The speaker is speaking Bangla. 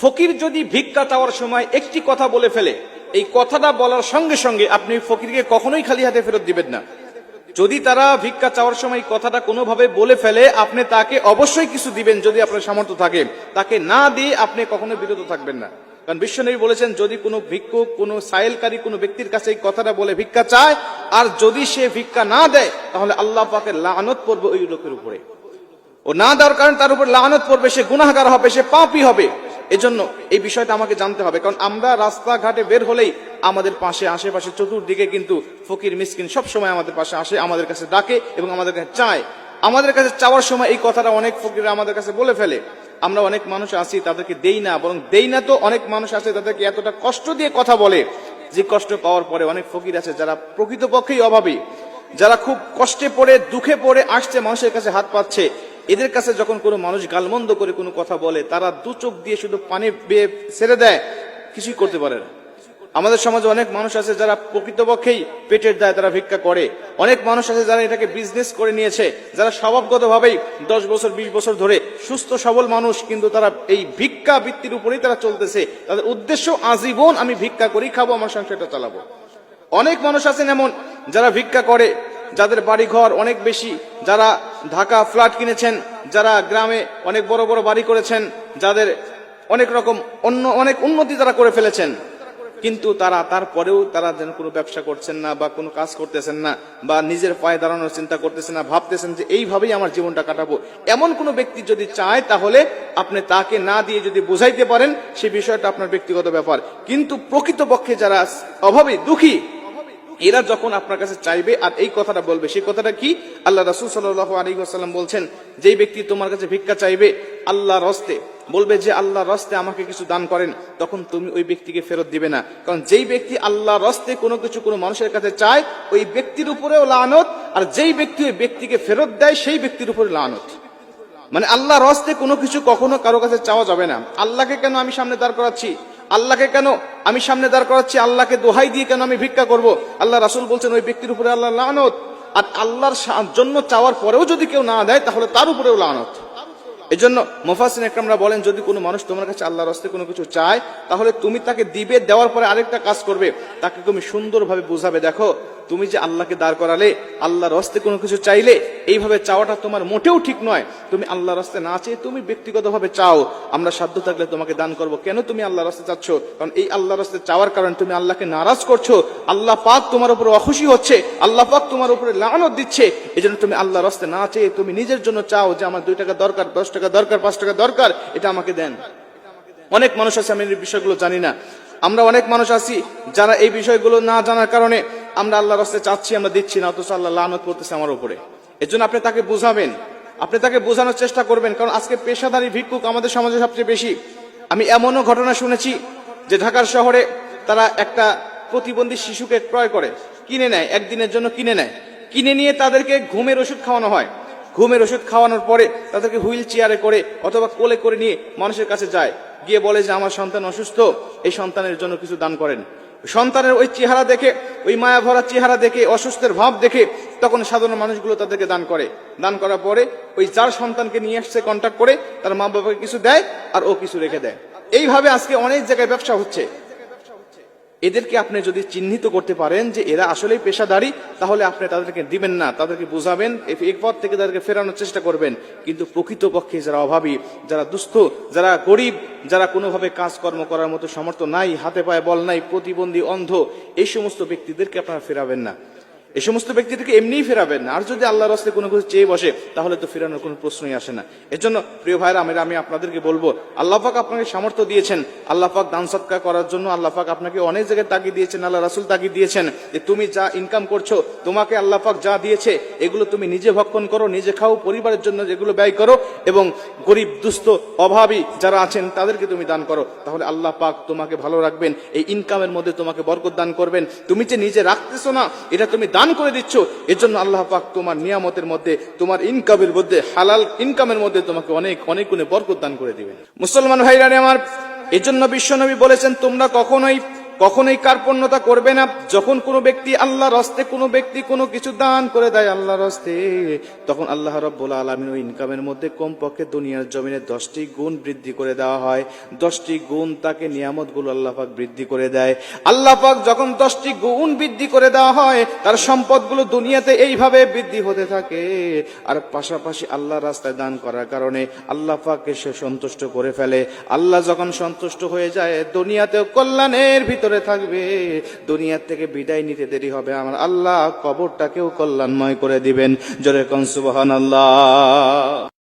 ফকির যদি ভিক্ষা চাওয়ার সময় একটি কথা বলে ফেলে, এই কথাটা বলার সঙ্গে সঙ্গে আপনি ফকিরকে কখনোই খালি হাতে ফেরত দিবেন না। যদি তারা ভিক্ষা চাওয়ার সময় এই কথাটা কোনোভাবে বলে ফেলে, আপনি তাকে অবশ্যই কিছু দিবেন যদি আপনার সামর্থ্য থাকে। তাকে না দিয়ে আপনি কখনো বিরত থাকবেন না। কারণ বিশ্বনবী বলেছেন, যদি কোনো ভিক্ষুক, কোনো সাইলকারী কোনো ব্যক্তির কাছে এই কথাটা বলে ভিক্ষা চায়, আর যদি সে ভিক্ষা না দেয়, তাহলে আল্লাহ পাকের লানত পড়বে ওই লোকের উপরে। ও না দেওয়ার কারণে তার উপর লানত পড়বে, সে গুনাহগার হবে, সে পাপী হবে। এজন্য এই বিষয়টা আমাকে জানতে হবে। কারণ আমরা রাস্তাঘাটে বের হলেই আমাদের পাশে, আশেপাশে, চতুর্দিকে কিন্তু ফকির মিসকিন সব সময় আমাদের পাশে আসে, আমাদের কাছে ডাকে এবং আমাদের কাছে চায়। আমাদের কাছে চাওয়ার সময় এই কথাটা অনেক ফকির আমাদের কাছে বলে ফেলে। আমরা অনেক মানুষ আছি তাদেরকে দেই না, বরং দেই না তো অনেক মানুষ আছে তাদেরকে এতটা কষ্ট দিয়ে কথা বলে, যে কষ্ট পাওয়ার পরে অনেক ফকির আছে যারা প্রকৃতপক্ষেই অভাবী, যারা খুব কষ্টে পড়ে, দুঃখে পড়ে আসছে, মানুষের কাছে হাত পাচ্ছে। এদের কাছে যখন কোনো মানুষ গালমন্দ করে কোনো কথা বলে, তারা দু চোখ দিয়ে শুধু পানি বেয়ে ছেড়ে দেয়, কিছুই করতে পারে না। আমাদের সমাজে অনেক মানুষ আছে যারা প্রকৃতপক্ষেই পেটের দায়ে তারা ভিক্ষা করে। অনেক মানুষ আছে যারা এটাকে বিজনেস করে নিয়েছে, যারা স্বভাবগতভাবেই 10 বছর 20 বছর ধরে সুস্থ সবল মানুষ, কিন্তু তারা এই ভিক্ষা বৃত্তির উপরেই তারা চলতেছে। তাদের উদ্দেশ্য আজীবন আমি ভিক্ষা করি, খাবো, আমার সংসারটা চালাবো। অনেক মানুষ আছেন এমন যারা ভিক্ষা করে, যাদের বাড়ি ঘর অনেক বেশি, যারা ঢাকা ফ্ল্যাট কিনেছেন, যারা গ্রামে অনেক বড় বড় বাড়ি করেছেন, যাদের অনেক রকম অনেক উন্নতি তারা করে ফেলেছেন, কিন্তু তারা তারপরেও তারা যেন কোনো ব্যবসা করছেন না, বা কোনো কাজ করতেছেন না, বা নিজের পায়ে দাঁড়ানোর চিন্তা করতেছেন না, ভাবতেছেন যে এইভাবেই আমার জীবনটা কাটাবো। এমন কোনো ব্যক্তি যদি চায়, তাহলে আপনি তাকে না দিয়ে যদি বুঝাইতে পারেন, সেই বিষয়টা আপনার ব্যক্তিগত ব্যাপার। কিন্তু প্রকৃতপক্ষে যারা অভাবী, দুঃখী, এরা যখন আপনার কাছে চাইবে আর এই কথাটা বলবে, সেই কথাটা কি? আল্লাহ রাসূল সাল্লাল্লাহু আলাইহি ওয়াসাল্লাম বলছেন, যেই ব্যক্তি তোমার কাছে ভিক্ষা চাইবে আল্লাহর রাস্তে, বলবে যে আল্লাহর রাস্তে আমাকে কিছু দান করেন, তখন তুমি ওই ব্যক্তিকে ফেরত দিবে না। কারণ যেই ব্যক্তি আল্লাহর রাস্তে কোনো কিছু কোনো মানুষের কাছে চায়, ওই ব্যক্তির উপরেও লানত, আর যেই ব্যক্তি ওই ব্যক্তিকে ফেরত দেয়, সেই ব্যক্তির উপরে লানত। মানে আল্লাহর রাস্তে কোনো কিছু কখনো কারো কাছে চাওয়া যাবে না। আল্লাহকে কেন আমি সামনে দাঁড় করাচ্ছি? আল্লাহকে কেন আমি সামনে দাঁড় করাচ্ছি? আল্লাহকে দোহাই দিয়ে কেন আমি ভিক্ষা করব? আল্লাহ রাসূল বলছেন ওই ব্যক্তির উপরে আল্লাহর লানত। আর আল্লাহর জন্য চাওয়ার পরেও যদি কেউ না দেয়, তাহলে তার উপরেও লানত। এজন্য মুফাসসিরিন ইকরামরা বলেন, যদি কোনো মানুষ তোমার কাছে আল্লাহর রাস্তে কোনো কিছু চায়, তাহলে তুমি তাকে দিবে, দেওয়ার পরে আরেকটা কাজ করবে, তাকে তুমি সুন্দরভাবে বুঝাবে, দেখো তুমি যে আল্লাহকে দাঁড় করালে, আল্লাহর রাস্তে কোনো কিছু চাইলে, এইভাবে চাওয়াটা তোমার মোটেও ঠিক নয়। তুমি আল্লাহর রাস্তে না চেয়ে তুমি ব্যক্তিগতভাবে চাও, আমরা সাধ্য থাকলে তোমাকে দান করব। কেন তুমি আল্লাহর রাস্তে চাচ্ছ? কারণ এই আল্লাহর রাস্তে চাওয়ার কারণে তুমি আল্লাহকে নারাজ করছো, আল্লাহ পাক তোমার উপর অখুশি হচ্ছে, আল্লাহ পাক তোমার উপরে লানত দিচ্ছে। এজন্য তুমি আল্লাহর রাস্তে না চেয়ে তুমি নিজের জন্য চাও যে আমার 2 টাকা দরকার, 10 টাকা দরকার, 5 টাকা দরকার, এটা আমাকে দেন। অনেক মানুষ আছে আমি এই বিষয়গুলো জানি না। আমরা অনেক মানুষ আছি যারা এই বিষয়গুলো না জানার কারণে আমরা আল্লাহর রাস্তায় চাচ্ছি, আমরা দিচ্ছি না, অথচ আল্লাহ লানত করতেছে আমার উপরে। এজন্য আপনি তাকে বুঝাবেন, আপনি তাকে বোঝানোর চেষ্টা করবেন। কারণ আজকে পেশাদারী ভিক্ষুক আমাদের সমাজে সবচেয়ে বেশি। আমি এমনও ঘটনা শুনেছি যে ঢাকার শহরে তারা একটা প্রতিবন্ধী শিশুকে ক্রয় করে, কিনে নেয়, একদিনের জন্য কিনে নেয়। কিনে নিয়ে তাদেরকে ঘুমের ওষুধ খাওয়ানো হয়। ঘুমের ওষুধ খাওয়ানোর পরে তাদেরকে হুইল চেয়ারে করে অথবা কোলে করে নিয়ে মানুষের কাছে যায়, গিয়ে বলে যে আমার সন্তান অসুস্থ, এই সন্তানের জন্য কিছু দান করেন। সন্তানের ওই চেহারা দেখে, ওই মায়া ভরা চেহারা দেখে, অসুস্থের ভাব দেখে, তখন সাধারণ মানুষগুলো তাদেরকে দান করে। দান করার পরে ওই যার সন্তানকে নিয়ে আসছে কন্ট্যাক্ট করে, তার মা বাবাকে কিছু দেয় আর ও কিছু রেখে দেয়। এইভাবে আজকে অনেক জায়গায় ব্যবসা হচ্ছে। এদেরকে আপনি যদি চিহ্নিত করতে পারেন যে এরা আসলেই পেশাদারি, তাহলে আপনি তাদেরকে দিবেন না, তাদেরকে বুঝাবেন, এই পথ থেকে তাদেরকে ফেরানোর চেষ্টা করবেন। কিন্তু প্রকৃতপক্ষে যারা অভাবী, যারা দুস্থ, যারা গরিব, যারা কোনোভাবে কাজকর্ম করার মতো সামর্থ্য নাই, হাতে পায়ে বল নাই, প্রতিবন্ধী, অন্ধ, এই সমস্ত ব্যক্তিদেরকে আপনারা ফেরাবেন না। এই সমস্ত ব্যক্তিদেরকে এমনিই ফেরাবেন না। আর যদি আল্লাহর রাস্তায় কোনো কিছু চেয়ে বসে, তাহলে তো ফেরানোর কোনো প্রশ্নই আসে না। এজন্য প্রিয় ভাইরা, আমি আপনাদেরকে বলবো, আল্লাহ পাক আপনাকে সামর্থ্য দিয়েছেন, আল্লাহ পাক দান সদকা করার জন্য আল্লাহ পাক আপনাকে অনেক জায়গায় তাগিদ দিয়েছেন, আল্লাহ রাসূল তাগিদ দিয়েছেন যে তুমি যা ইনকাম করছো, তোমাকে আল্লাহ পাক যা দিয়েছে, এগুলো তুমি নিজে ভক্ষণ করো, নিজে খাও, পরিবারের জন্য যেগুলো ব্যয় করো, এবং গরিব, দুস্থ, অভাবী যারা আছেন তাদেরকে তুমি দান করো। তাহলে আল্লাহ পাক তোমাকে ভালো রাখবেন, এই ইনকামের মধ্যে তোমাকে বরকত দান করবেন। তুমি যে নিজে রাখতেছো না, এটা তুমি দান করে দিচ্ছ, এর জন্য আল্লাহ পাক তোমার নিয়ামতের মধ্যে, তোমার ইনকামের মধ্যে, হালাল ইনকামের মধ্যে তোমাকে অনেক অনেক গুণে বরকত দান করে দিবেন। মুসলমান ভাইরা আমার, এর জন্য বিশ্বনবী বলেছেন, তোমরা কখনোই কার্পণ্যতা করবে না। যখন কোনো ব্যক্তি আল্লাহর রাস্তে কোনো ব্যক্তি কোনো কিছু দান করে দেয় আল্লাহর রাস্তে, তখন আল্লাহ রাব্বুল আলামিন ওই ইনকামের মধ্যে কমপক্ষে দুনিয়ার জমিনে 10টি গুণ বৃদ্ধি করে দেওয়া হয়। 10টি গুণ তাকে নিয়ামতগুলো আল্লাহ পাক বৃদ্ধি করে দেয়। আল্লাহ পাক যখন 10টি গুণ বৃদ্ধি করে দেওয়া হয়, তার সম্পদগুলো দুনিয়াতে এইভাবে বৃদ্ধি হতে থাকে। আর পাশাপাশি আল্লাহর রাস্তায় দান করার কারণে আল্লাহ পাককে সে সন্তুষ্ট করে ফেলে। আল্লাহ যখন সন্তুষ্ট হয়ে যায়, দুনিয়াতেও কল্যাণের ভিতরে থাকবে, দুনিয়ার থেকে বিদায় নিতে দেরি হবে, আমার আল্লাহ কবরটাকেও কল্যাণময় করে দিবেন। জোরে কোন সুবহানাল্লাহ।